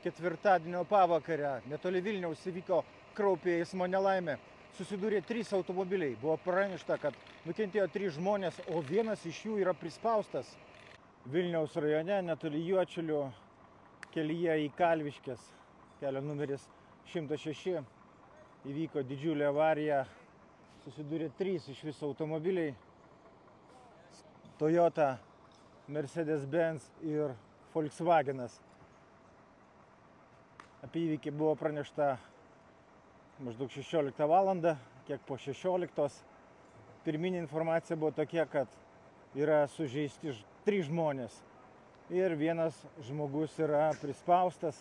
Ketvirtadienio pavakarę netoli Vilniaus įvyko kraupi eismo nelaimė. Susidūrė 3 automobiliai. Buvo pranešta, kad nukentėjo 3 žmonės, o vienas iš jų yra prispaustas. Vilniaus rajone netoli Juodšilių kelyje į Kalviškes, kelio numeris 106, įvyko didžiulė avarija. Susidūrė 3 iš viso automobiliai. Toyota, Mercedes-Benz ir Volkswagenas. Apie įvykį buvo pranešta maždaug 16 valandą, kiek po 16. Pirminė informacija buvo tokia, kad yra sužeisti 3 žmonės ir vienas žmogus yra prispaustas.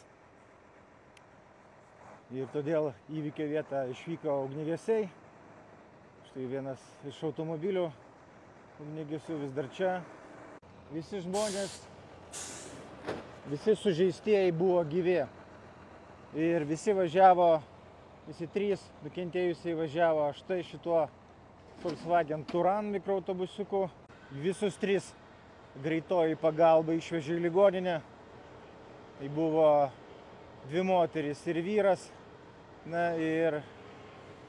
Ir todėl įvykio vietą išvyko ugniagesiai. Štai vienas iš automobilių ugniagesių vis dar čia. Visi žmonės, visi sužeistieji buvo gyvi. Ir visi 3 nukentėjusiai važiavo štai šituo Volkswagen Touran mikroautobusiuku. Visus 3 greitoji pagalba išvežė į ligoninę. Tai buvo 2 moterys ir vyras. Na ir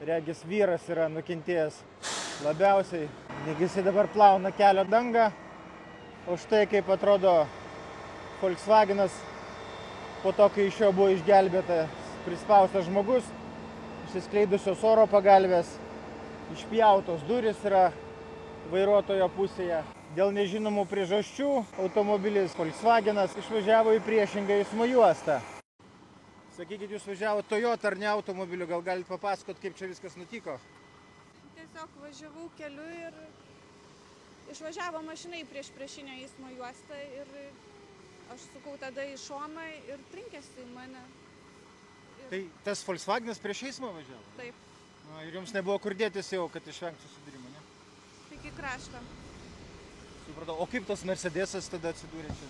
regis vyras yra nukentėjęs labiausiai. Ugniagesiai dabar plauna kelio dangą. O štai kaip atrodo Volkswagenas po to, kai iš jo buvo išgelbėtas prispaustas žmogus, išsiskleidusios oro pagalvės, išpjautos durys yra vairuotojo pusėje. Dėl nežinomų priežasčių automobilis Volkswagenas išvažiavo į priešingą eismo juostą. Sakykit, jūs važiavote Toyota ar ne automobiliu, gal galite papasakot, kaip čia viskas nutiko? Tiesiog važiavau keliu ir išvažiavo mašina į priešinę eismo juostą ir aš sukau tada į šoną ir trinkėsi į mane. Tai tas Volkswagenas prieš eismą važiavo? Taip. Ir jums nebuvo kur dėtis jau, kad išvengti susidūrimo, ne? Iki krašto. Supratau. O kaip tas Mercedesas tada atsidūrė čia?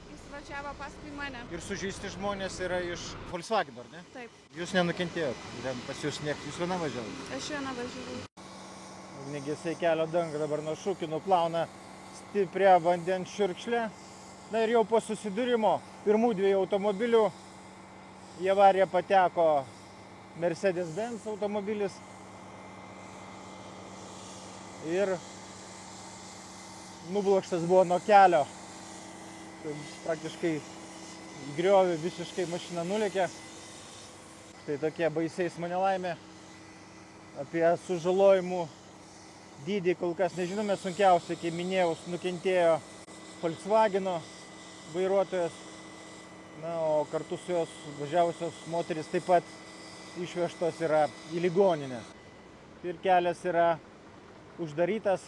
Jis važiavo paskui mane. Ir sužeisti žmonės yra iš Volkswageno, ar ne? Taip. Jūs nenukentėjot, pas jūs nieks, jūs viena važiavote? Aš viena važiavau. Ugniagesiai kelio dangą dabar nuo šukių nuplauna stiprią vandens šiurkšlę. Na ir jau po susidūrimo pirmų 2 automobilių į avariją pateko Mercedes-Benz automobilis ir nublokštas buvo nuo kelio. Tai praktiškai į griovį visiškai mašina nulėkė. Tai tokia baisi eismo nelaimė. Apie sužalojimų dydį kol kas nežinome. Sunkiausiai, kaip minėjau, nukentėjo Volkswageno vairuotojas. Na, o kartu su jos važiavusios moteris taip pat išvežtos yra į ligoninę. Ir kelias yra uždarytas.